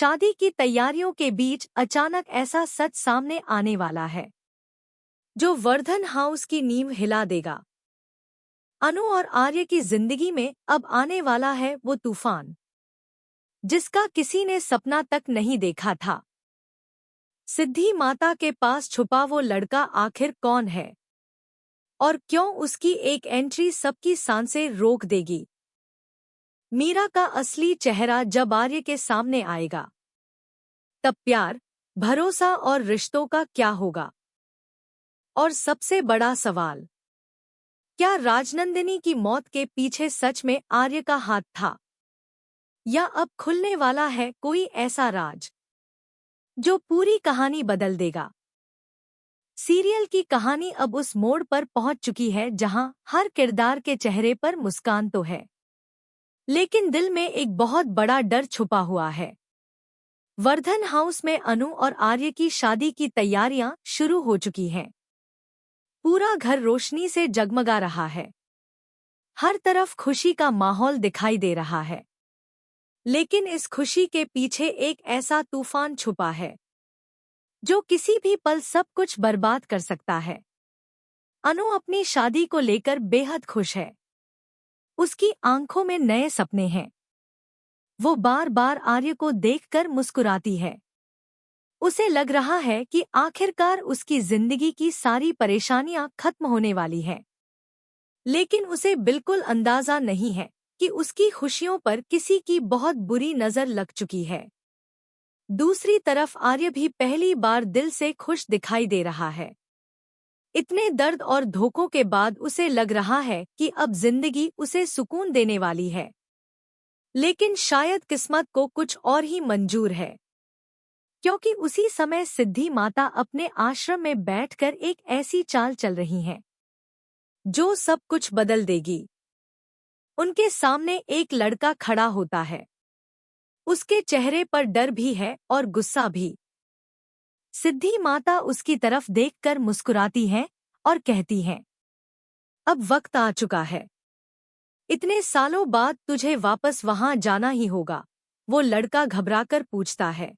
शादी की तैयारियों के बीच अचानक ऐसा सच सामने आने वाला है जो वर्धन हाउस की नींव हिला देगा। अनु और आर्य की जिंदगी में अब आने वाला है वो तूफान जिसका किसी ने सपना तक नहीं देखा था। सिद्धि माता के पास छुपा वो लड़का आखिर कौन है और क्यों उसकी एक एंट्री सबकी सांसें रोक देगी। मीरा का असली चेहरा जब आर्य के सामने आएगा तब प्यार, भरोसा और रिश्तों का क्या होगा। और सबसे बड़ा सवाल, क्या राजनंदिनी की मौत के पीछे सच में आर्य का हाथ था या अब खुलने वाला है कोई ऐसा राज जो पूरी कहानी बदल देगा। सीरियल की कहानी अब उस मोड़ पर पहुंच चुकी है जहां हर किरदार के चेहरे पर मुस्कान तो है, लेकिन दिल में एक बहुत बड़ा डर छुपा हुआ है। वर्धन हाउस में अनु और आर्य की शादी की तैयारियां शुरू हो चुकी हैं। पूरा घर रोशनी से जगमगा रहा है, हर तरफ खुशी का माहौल दिखाई दे रहा है। लेकिन इस खुशी के पीछे एक ऐसा तूफान छुपा है जो किसी भी पल सब कुछ बर्बाद कर सकता है। अनु अपनी शादी को लेकर बेहद खुश है। उसकी आंखों में नए सपने हैं। वो बार बार आर्य को देखकर मुस्कुराती है। उसे लग रहा है कि आखिरकार उसकी जिंदगी की सारी परेशानियां खत्म होने वाली हैं। लेकिन उसे बिल्कुल अंदाजा नहीं है कि उसकी खुशियों पर किसी की बहुत बुरी नजर लग चुकी है। दूसरी तरफ आर्य भी पहली बार दिल से खुश दिखाई दे रहा है। इतने दर्द और धोखों के बाद उसे लग रहा है कि अब जिंदगी उसे सुकून देने वाली है। लेकिन शायद किस्मत को कुछ और ही मंजूर है, क्योंकि उसी समय सिद्धि माता अपने आश्रम में बैठकर एक ऐसी चाल चल रही हैं जो सब कुछ बदल देगी। उनके सामने एक लड़का खड़ा होता है। उसके चेहरे पर डर भी है और गुस्सा भी। सिद्धि माता उसकी तरफ देखकर मुस्कुराती हैं और कहती हैं, अब वक्त आ चुका है। इतने सालों बाद तुझे वापस वहां जाना ही होगा। वो लड़का घबराकर पूछता है,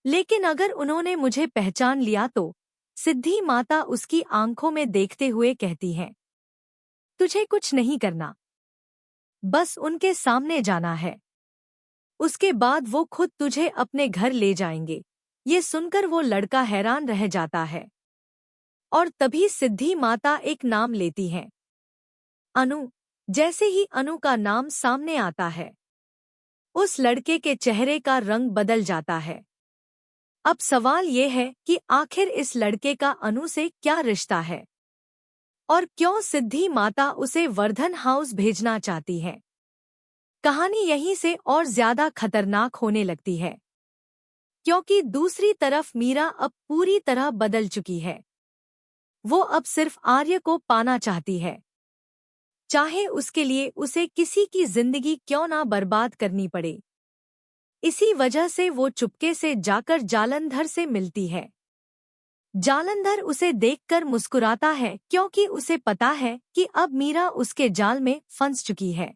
लेकिन अगर उन्होंने मुझे पहचान लिया तो? सिद्धि माता उसकी आंखों में देखते हुए कहती हैं, तुझे कुछ नहीं करना, बस उनके सामने जाना है। उसके बाद वो खुद तुझे अपने घर ले जाएंगे। ये सुनकर वो लड़का हैरान रह जाता है। और तभी सिद्धि माता एक नाम लेती हैं, अनु। जैसे ही अनु का नाम सामने आता है, उस लड़के के चेहरे का रंग बदल जाता है। अब सवाल ये है कि आखिर इस लड़के का अनु से क्या रिश्ता है और क्यों सिद्धि माता उसे वर्धन हाउस भेजना चाहती है। कहानी यहीं से और ज्यादा खतरनाक होने लगती है, क्योंकि दूसरी तरफ मीरा अब पूरी तरह बदल चुकी है। वो अब सिर्फ आर्य को पाना चाहती है, चाहे उसके लिए उसे किसी की जिंदगी क्यों ना बर्बाद करनी पड़े। इसी वजह से वो चुपके से जाकर जालंधर से मिलती है। जालंधर उसे देखकर मुस्कुराता है, क्योंकि उसे पता है कि अब मीरा उसके जाल में फंस चुकी है।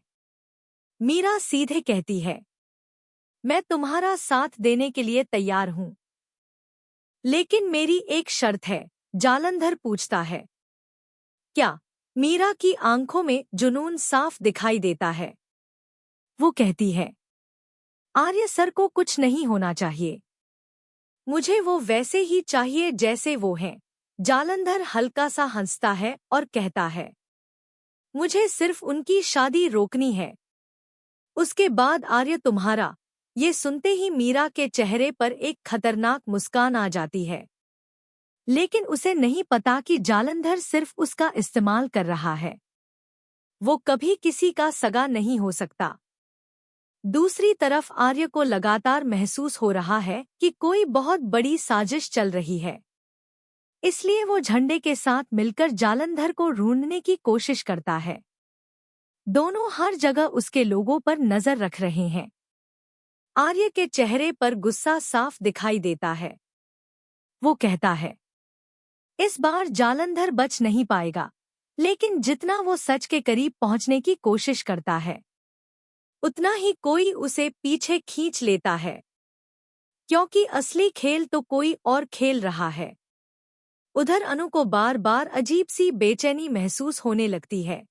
मीरा सीधे कहती है, मैं तुम्हारा साथ देने के लिए तैयार हूँ, लेकिन मेरी एक शर्त है। जालंधर पूछता है, क्या? मीरा की आंखों में जुनून साफ दिखाई देता है। वो कहती है, आर्य सर को कुछ नहीं होना चाहिए। मुझे वो वैसे ही चाहिए जैसे वो हैं। जालंधर हल्का सा हंसता है और कहता है, मुझे सिर्फ उनकी शादी रोकनी है, उसके बाद आर्य तुम्हारा। ये सुनते ही मीरा के चेहरे पर एक खतरनाक मुस्कान आ जाती है, लेकिन उसे नहीं पता कि जालंधर सिर्फ उसका इस्तेमाल कर रहा है। वो कभी किसी का सगा नहीं हो सकता। दूसरी तरफ आर्य को लगातार महसूस हो रहा है कि कोई बहुत बड़ी साजिश चल रही है। इसलिए वो झंडे के साथ मिलकर जालंधर को ढूंढने की कोशिश करता है। दोनों हर जगह उसके लोगों पर नजर रख रहे हैं। आर्य के चेहरे पर गुस्सा साफ दिखाई देता है। वो कहता है, इस बार जालंधर बच नहीं पाएगा। लेकिन जितना वो सच के करीब पहुंचने की कोशिश करता है, उतना ही कोई उसे पीछे खींच लेता है। क्योंकि असली खेल तो कोई और खेल रहा है। उधर अनु को बार बार अजीब सी बेचैनी महसूस होने लगती है।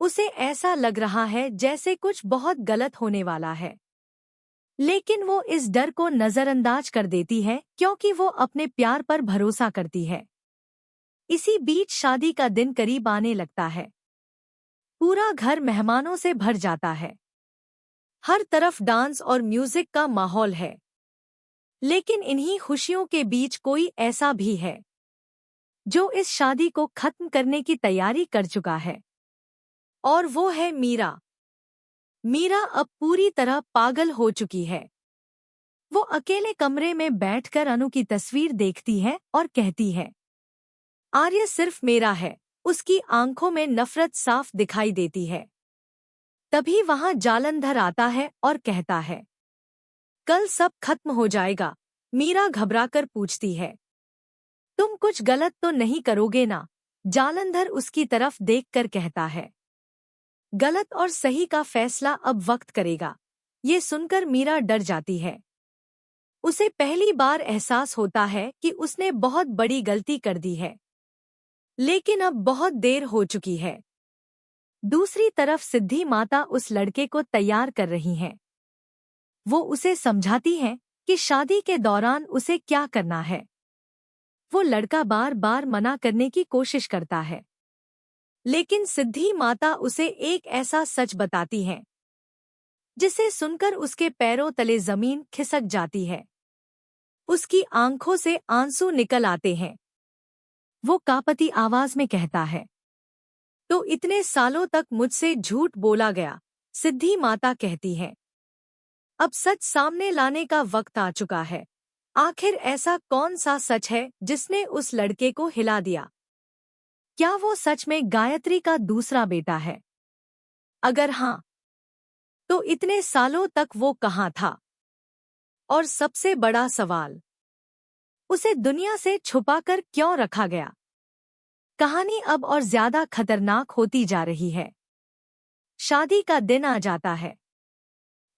उसे ऐसा लग रहा है जैसे कुछ बहुत गलत होने वाला है, लेकिन वो इस डर को नजरअंदाज कर देती है क्योंकि वो अपने प्यार पर भरोसा करती है। इसी बीच शादी का दिन करीब आने लगता है। पूरा घर मेहमानों से भर जाता है। हर तरफ डांस और म्यूजिक का माहौल है। लेकिन इन्हीं खुशियों के बीच कोई ऐसा भी है जो इस शादी को खत्म करने की तैयारी कर चुका है, और वो है मीरा। मीरा अब पूरी तरह पागल हो चुकी है। वो अकेले कमरे में बैठकर अनु की तस्वीर देखती है और कहती है, आर्य सिर्फ मेरा है। उसकी आंखों में नफरत साफ दिखाई देती है। तभी वहां जालंधर आता है और कहता है, कल सब खत्म हो जाएगा। मीरा घबराकर पूछती है, तुम कुछ गलत तो नहीं करोगे ना? जालंधर उसकी तरफ देखकर कहता है, गलत और सही का फैसला अब वक्त करेगा। ये सुनकर मीरा डर जाती है। उसे पहली बार एहसास होता है कि उसने बहुत बड़ी गलती कर दी है, लेकिन अब बहुत देर हो चुकी है। दूसरी तरफ सिद्धि माता उस लड़के को तैयार कर रही हैं। वो उसे समझाती हैं कि शादी के दौरान उसे क्या करना है। वो लड़का बार बार मना करने की कोशिश करता है, लेकिन सिद्धि माता उसे एक ऐसा सच बताती हैं जिसे सुनकर उसके पैरों तले जमीन खिसक जाती है। उसकी आंखों से आंसू निकल आते हैं। वो कांपती आवाज में कहता है, तो इतने सालों तक मुझसे झूठ बोला गया। सिद्धि माता कहती है, अब सच सामने लाने का वक्त आ चुका है। आखिर ऐसा कौन सा सच है जिसने उस लड़के को हिला दिया? क्या वो सच में गायत्री का दूसरा बेटा है? अगर हाँ, तो इतने सालों तक वो कहाँ था? और सबसे बड़ा सवाल, उसे दुनिया से छुपाकर क्यों रखा गया? कहानी अब और ज्यादा खतरनाक होती जा रही है। शादी का दिन आ जाता है।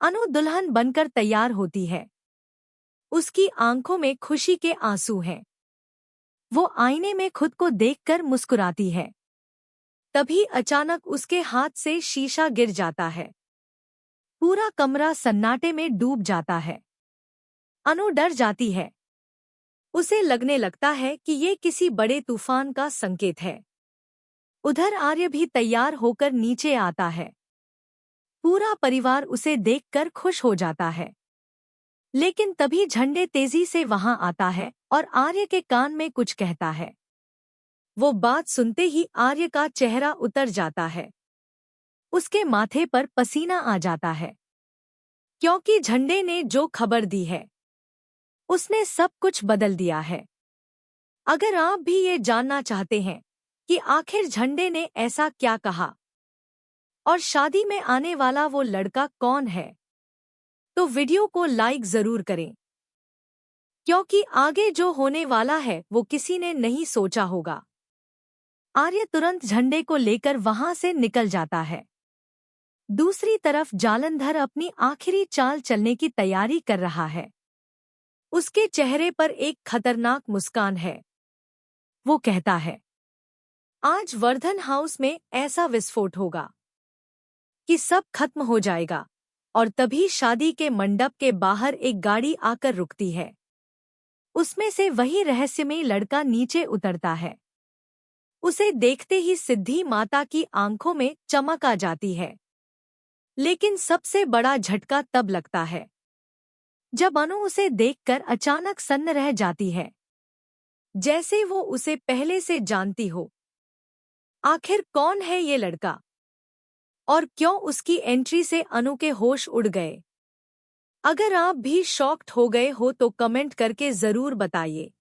अनु दुल्हन बनकर तैयार होती है। उसकी आंखों में खुशी के आंसू हैं। वो आईने में खुद को देखकर मुस्कुराती है। तभी अचानक उसके हाथ से शीशा गिर जाता है। पूरा कमरा सन्नाटे में डूब जाता है। अनु डर जाती है। उसे लगने लगता है कि ये किसी बड़े तूफान का संकेत है। उधर आर्य भी तैयार होकर नीचे आता है। पूरा परिवार उसे देखकर खुश हो जाता है। लेकिन तभी झंडे तेजी से वहां आता है और आर्य के कान में कुछ कहता है। वो बात सुनते ही आर्य का चेहरा उतर जाता है। उसके माथे पर पसीना आ जाता है, क्योंकि झंडे ने जो खबर दी है उसने सब कुछ बदल दिया है। अगर आप भी ये जानना चाहते हैं कि आखिर झंडे ने ऐसा क्या कहा और शादी में आने वाला वो लड़का कौन है, तो वीडियो को लाइक जरूर करें, क्योंकि आगे जो होने वाला है वो किसी ने नहीं सोचा होगा। आर्य तुरंत झंडे को लेकर वहां से निकल जाता है। दूसरी तरफ जालंधर अपनी आखिरी चाल चलने की तैयारी कर रहा है। उसके चेहरे पर एक खतरनाक मुस्कान है। वो कहता है, आज वर्धन हाउस में ऐसा विस्फोट होगा कि सब खत्म हो जाएगा। और तभी शादी के मंडप के बाहर एक गाड़ी आकर रुकती है। उसमें से वही रहस्यमयी लड़का नीचे उतरता है। उसे देखते ही सिद्धि माता की आंखों में चमक आ जाती है। लेकिन सबसे बड़ा झटका तब लगता है जब अनु उसे देखकर अचानक सन्न रह जाती है, जैसे वो उसे पहले से जानती हो। आखिर कौन है ये लड़का और क्यों उसकी एंट्री से अनु के होश उड़ गए? अगर आप भी शॉक्ड हो गए हो तो कमेंट करके जरूर बताइए,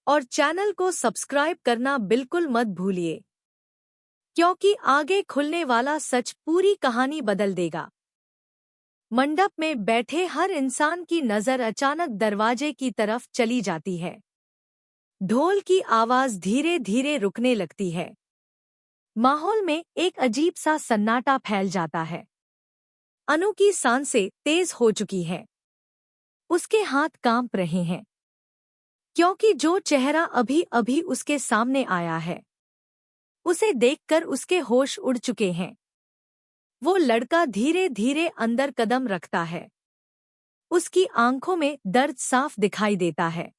और चैनल को सब्सक्राइब करना बिल्कुल मत भूलिए, क्योंकि आगे खुलने वाला सच पूरी कहानी बदल देगा। मंडप में बैठे हर इंसान की नजर अचानक दरवाजे की तरफ चली जाती है। ढोल की आवाज धीरे धीरे रुकने लगती है। माहौल में एक अजीब सा सन्नाटा फैल जाता है। अनु की सांसें तेज हो चुकी हैं। उसके हाथ कांप रहे हैं, क्योंकि जो चेहरा अभी अभी उसके सामने आया है, उसे देखकर उसके होश उड़ चुके हैं। वो लड़का धीरे धीरे अंदर कदम रखता है। उसकी आंखों में दर्द साफ दिखाई देता है,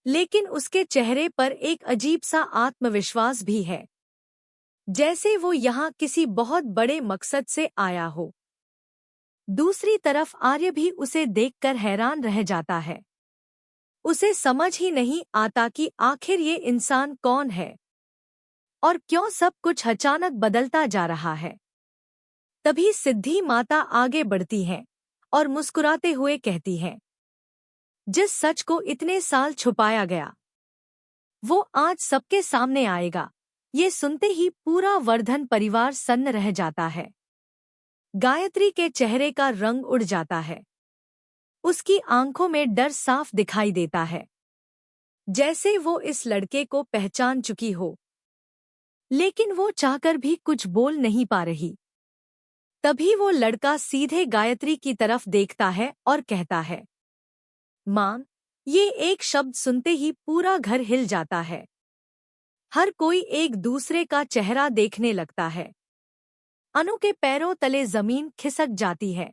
लेकिन उसके चेहरे पर एक अजीब सा आत्मविश्वास भी है, जैसे वो यहाँ किसी बहुत बड़े मकसद से आया हो। दूसरी तरफ आर्य भी उसे देखकर हैरान रह जाता है। उसे समझ ही नहीं आता कि आखिर ये इंसान कौन है और क्यों सब कुछ अचानक बदलता जा रहा है। तभी सिद्धि माता आगे बढ़ती हैं और मुस्कुराते हुए कहती हैं, जिस सच को इतने साल छुपाया गया, वो आज सबके सामने आएगा। ये सुनते ही पूरा वर्धन परिवार सन्न रह जाता है। गायत्री के चेहरे का रंग उड़ जाता है। उसकी आंखों में डर साफ दिखाई देता है, जैसे वो इस लड़के को पहचान चुकी हो, लेकिन वो चाहकर भी कुछ बोल नहीं पा रही। तभी वो लड़का सीधे गायत्री की तरफ देखता है और कहता है, मां। ये एक शब्द सुनते ही पूरा घर हिल जाता है। हर कोई एक दूसरे का चेहरा देखने लगता है। अनु के पैरों तले जमीन खिसक जाती है।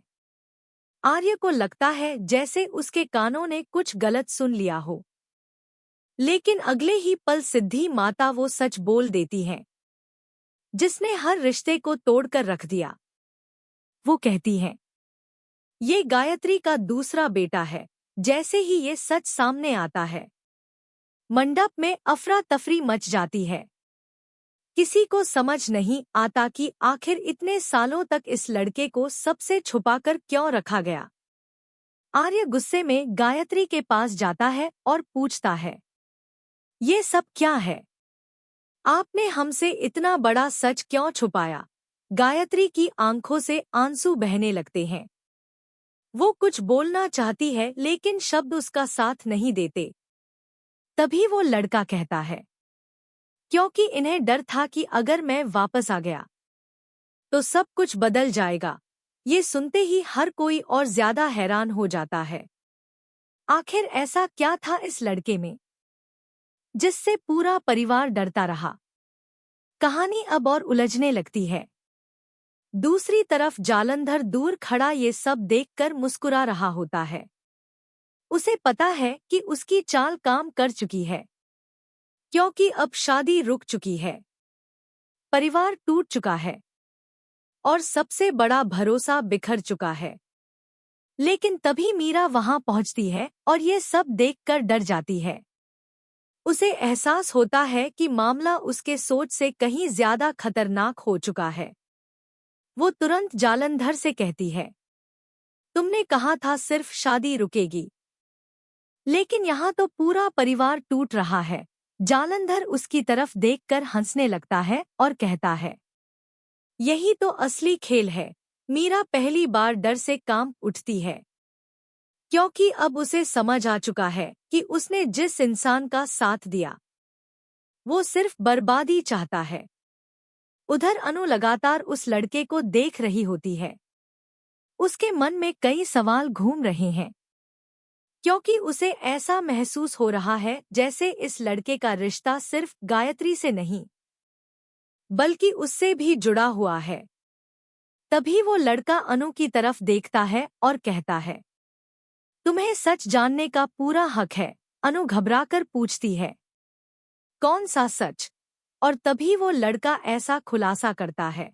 आर्य को लगता है जैसे उसके कानों ने कुछ गलत सुन लिया हो, लेकिन अगले ही पल सिद्धि माता वो सच बोल देती हैं, जिसने हर रिश्ते को तोड़कर रख दिया। वो कहती हैं, ये गायत्री का दूसरा बेटा है। जैसे ही ये सच सामने आता है, मंडप में अफरा तफरी मच जाती है। किसी को समझ नहीं आता कि आखिर इतने सालों तक इस लड़के को सबसे छुपाकर क्यों रखा गया। आर्य गुस्से में गायत्री के पास जाता है और पूछता है, ये सब क्या है? आपने हमसे इतना बड़ा सच क्यों छुपाया? गायत्री की आंखों से आंसू बहने लगते हैं। वो कुछ बोलना चाहती है, लेकिन शब्द उसका साथ नहीं देते। तभी वो लड़का कहता है, क्योंकि इन्हें डर था कि अगर मैं वापस आ गया तो सब कुछ बदल जाएगा। ये सुनते ही हर कोई और ज्यादा हैरान हो जाता है। आखिर ऐसा क्या था इस लड़के में, जिससे पूरा परिवार डरता रहा? कहानी अब और उलझने लगती है। दूसरी तरफ जालंधर दूर खड़ा ये सब देखकर मुस्कुरा रहा होता है। उसे पता है कि उसकी चाल काम कर चुकी है, क्योंकि अब शादी रुक चुकी है, परिवार टूट चुका है और सबसे बड़ा भरोसा बिखर चुका है। लेकिन तभी मीरा वहां पहुंचती है और ये सब देखकर डर जाती है। उसे एहसास होता है कि मामला उसके सोच से कहीं ज्यादा खतरनाक हो चुका है। वो तुरंत जालंधर से कहती है, तुमने कहा था सिर्फ शादी रुकेगी, लेकिन यहाँ तो पूरा परिवार टूट रहा है। जालंधर उसकी तरफ देखकर हंसने लगता है और कहता है, यही तो असली खेल है। मीरा पहली बार डर से कांप उठती है, क्योंकि अब उसे समझ आ चुका है कि उसने जिस इंसान का साथ दिया, वो सिर्फ बर्बादी चाहता है। उधर अनु लगातार उस लड़के को देख रही होती है। उसके मन में कई सवाल घूम रहे हैं, क्योंकि उसे ऐसा महसूस हो रहा है जैसे इस लड़के का रिश्ता सिर्फ गायत्री से नहीं, बल्कि उससे भी जुड़ा हुआ है। तभी वो लड़का अनु की तरफ देखता है और कहता है, तुम्हें सच जानने का पूरा हक है। अनु घबराकर पूछती है, कौन सा सच? और तभी वो लड़का ऐसा खुलासा करता है,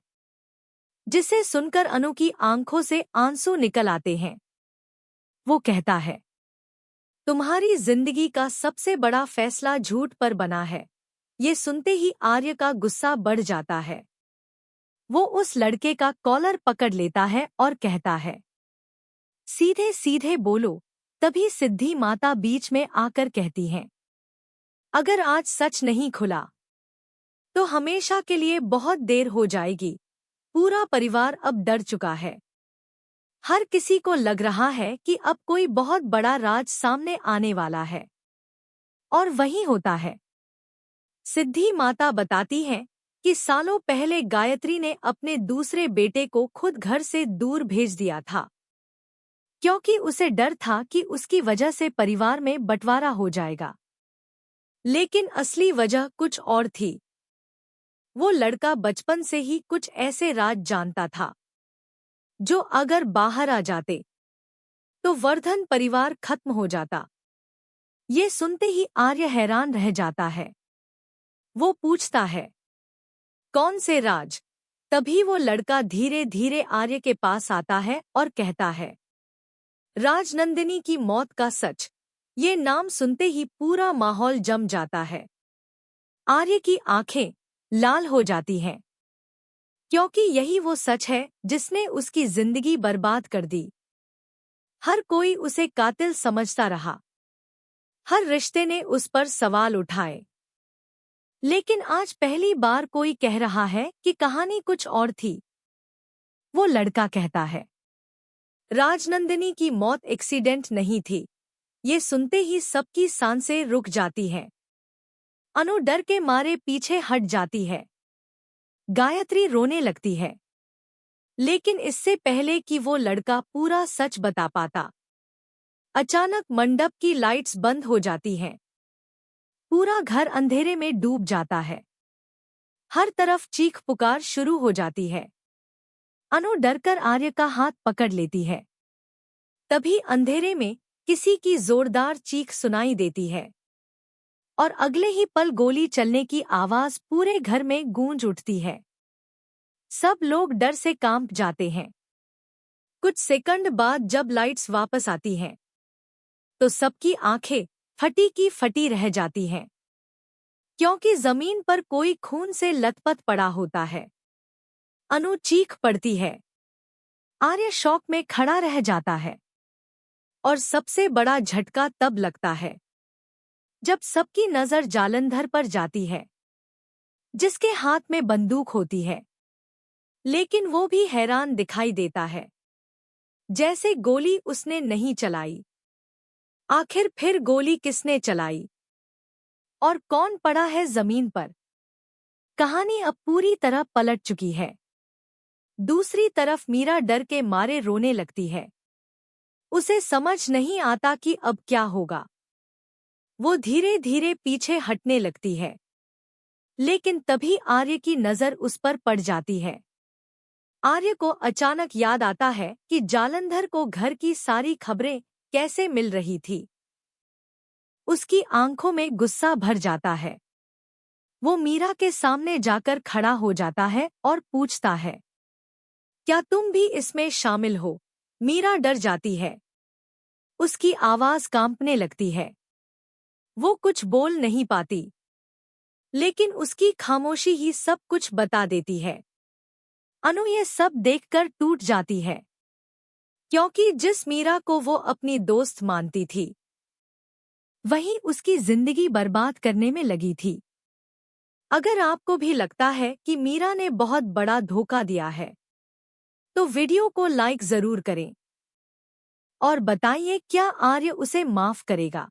जिसे सुनकर अनु की आंखों से आंसू निकल आते हैं। वो कहता है, तुम्हारी जिंदगी का सबसे बड़ा फैसला झूठ पर बना है। ये सुनते ही आर्य का गुस्सा बढ़ जाता है। वो उस लड़के का कॉलर पकड़ लेता है और कहता है, सीधे सीधे बोलो। तभी सिद्धि माता बीच में आकर कहती हैं, अगर आज सच नहीं खुला तो हमेशा के लिए बहुत देर हो जाएगी। पूरा परिवार अब डर चुका है। हर किसी को लग रहा है कि अब कोई बहुत बड़ा राज सामने आने वाला है। और वही होता है। सिद्धि माता बताती हैं कि सालों पहले गायत्री ने अपने दूसरे बेटे को खुद घर से दूर भेज दिया था। क्योंकि उसे डर था कि उसकी वजह से परिवार में बंटवारा हो जाएगा। लेकिन असली वजह कुछ और थी। वो लड़का बचपन से ही कुछ ऐसे राज जानता था जो अगर बाहर आ जाते तो वर्धन परिवार खत्म हो जाता। ये सुनते ही आर्य हैरान रह जाता है। वो पूछता है, कौन से राज? तभी वो लड़का धीरे धीरे आर्य के पास आता है और कहता है, राजनंदिनी की मौत का सच। ये नाम सुनते ही पूरा माहौल जम जाता है। आर्य की आंखें लाल हो जाती हैं, क्योंकि यही वो सच है जिसने उसकी जिंदगी बर्बाद कर दी। हर कोई उसे कातिल समझता रहा। हर रिश्ते ने उस पर सवाल उठाए। लेकिन आज पहली बार कोई कह रहा है कि कहानी कुछ और थी। वो लड़का कहता है, राजनंदिनी की मौत एक्सीडेंट नहीं थी। ये सुनते ही सबकी सांसें रुक जाती हैं। अनु डर के मारे पीछे हट जाती है। गायत्री रोने लगती है। लेकिन इससे पहले कि वो लड़का पूरा सच बता पाता, अचानक मंडप की लाइट्स बंद हो जाती हैं। पूरा घर अंधेरे में डूब जाता है। हर तरफ चीख पुकार शुरू हो जाती है। अनु डरकर आर्य का हाथ पकड़ लेती है। तभी अंधेरे में किसी की जोरदार चीख सुनाई देती है और अगले ही पल गोली चलने की आवाज पूरे घर में गूंज उठती है। सब लोग डर से कांप जाते हैं। कुछ सेकंड बाद जब लाइट्स वापस आती हैं, तो सबकी आंखें फटी की फटी रह जाती हैं, क्योंकि जमीन पर कोई खून से लथपथ पड़ा होता है। अनु चीख पड़ती है। आर्य शॉक में खड़ा रह जाता है। और सबसे बड़ा झटका तब लगता है जब सबकी नजर जालंधर पर जाती है, जिसके हाथ में बंदूक होती है। लेकिन वो भी हैरान दिखाई देता है, जैसे गोली उसने नहीं चलाई। आखिर फिर गोली किसने चलाई और कौन पड़ा है जमीन पर? कहानी अब पूरी तरह पलट चुकी है। दूसरी तरफ मीरा डर के मारे रोने लगती है। उसे समझ नहीं आता कि अब क्या होगा। वो धीरे धीरे पीछे हटने लगती है। लेकिन तभी आर्य की नजर उस पर पड़ जाती है। आर्य को अचानक याद आता है कि जालंधर को घर की सारी खबरें कैसे मिल रही थी। उसकी आंखों में गुस्सा भर जाता है। वो मीरा के सामने जाकर खड़ा हो जाता है और पूछता है, क्या तुम भी इसमें शामिल हो? मीरा डर जाती है। उसकी आवाज कांपने लगती है। वो कुछ बोल नहीं पाती, लेकिन उसकी खामोशी ही सब कुछ बता देती है। अनु ये सब देखकर टूट जाती है, क्योंकि जिस मीरा को वो अपनी दोस्त मानती थी, वही उसकी जिंदगी बर्बाद करने में लगी थी। अगर आपको भी लगता है कि मीरा ने बहुत बड़ा धोखा दिया है, तो वीडियो को लाइक जरूर करें और बताइए, क्या आर्य उसे माफ करेगा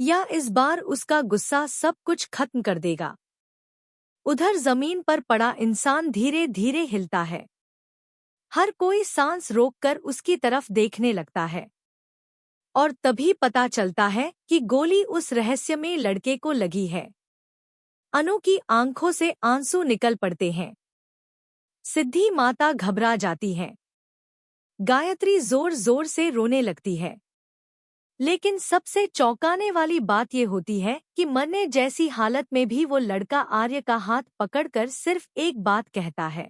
या इस बार उसका गुस्सा सब कुछ खत्म कर देगा? उधर जमीन पर पड़ा इंसान धीरे धीरे हिलता है। हर कोई सांस रोककर उसकी तरफ देखने लगता है और तभी पता चलता है कि गोली उस रहस्यमय लड़के को लगी है। अनु की आंखों से आंसू निकल पड़ते हैं। सिद्धि माता घबरा जाती हैं। गायत्री जोर जोर से रोने लगती है। लेकिन सबसे चौंकाने वाली बात ये होती है कि मरने जैसी हालत में भी वो लड़का आर्य का हाथ पकड़कर सिर्फ एक बात कहता है,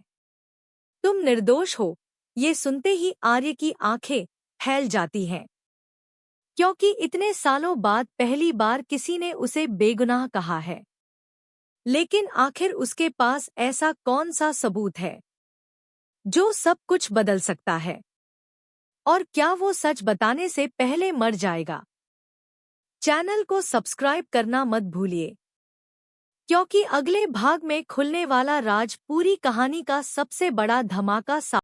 तुम निर्दोष हो। ये सुनते ही आर्य की आंखें फैल जाती हैं, क्योंकि इतने सालों बाद पहली बार किसी ने उसे बेगुनाह कहा है। लेकिन आखिर उसके पास ऐसा कौन सा सबूत है जो सब कुछ बदल सकता है? और क्या वो सच बताने से पहले मर जाएगा? चैनल को सब्सक्राइब करना मत भूलिए, क्योंकि अगले भाग में खुलने वाला राज पूरी कहानी का सबसे बड़ा धमाका